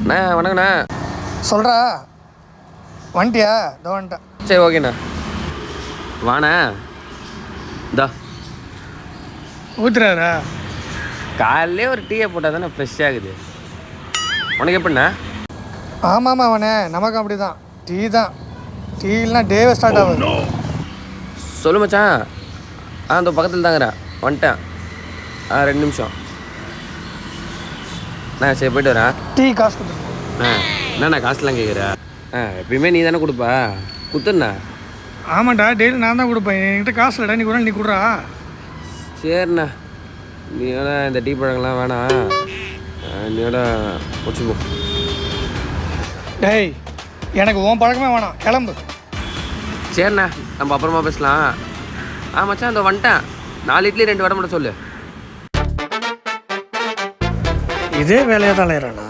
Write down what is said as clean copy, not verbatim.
அண்ணா வணக்கண்ணா. சொல்கிறா வந்துட்டியா? இதோ வந்துட்டேன். சரி ஓகேண்ணா வாண்ணா. இந்தா ஊத்துறாரா? காலையிலே ஒரு டீயை போட்டால் தானே ஃப்ரெஷ்ஷாகுது. உனக்கு எப்படிண்ணா? ஆமாம் அவனே, நமக்கு அப்படி தான். டீ தான். டீ இல்லைனா டேவே ஸ்டார்ட் ஆகுது. சொல்லு மச்சான். அந்த பக்கத்தில் தாங்கிறேன், வந்துட்டேன். 2 நிமிஷம். சரி போய்ட்டு வரேன். டீ காசு கொடுத்துருக்கோம். என்னண்ணா காசுலாம் கேட்குற? எப்பயுமே நீ தானே கொடுப்பா, குத்துண்ணா. ஆமாண்டா, டெய்லி நான் தான் கொடுப்பேன். என்கிட்ட காசு இல்லைடா, நீ கூட நீ கொடுறா. சரிண்ணா, நீயோட இந்த டீ பழங்கள்லாம் வேணாம், நீயோட வச்சுப்போ. டேய், எனக்கு உன் பழக்கமே வேணாம், கிளம்பு. சரிண்ணா, நம்ம அப்புறமா பேசலாம். மச்சான் இந்த வந்துட்டேன். 4 இட்லி 2 வடை மட்டும் சொல்லு. இதே வேலையாக தான் இல்லைறானா?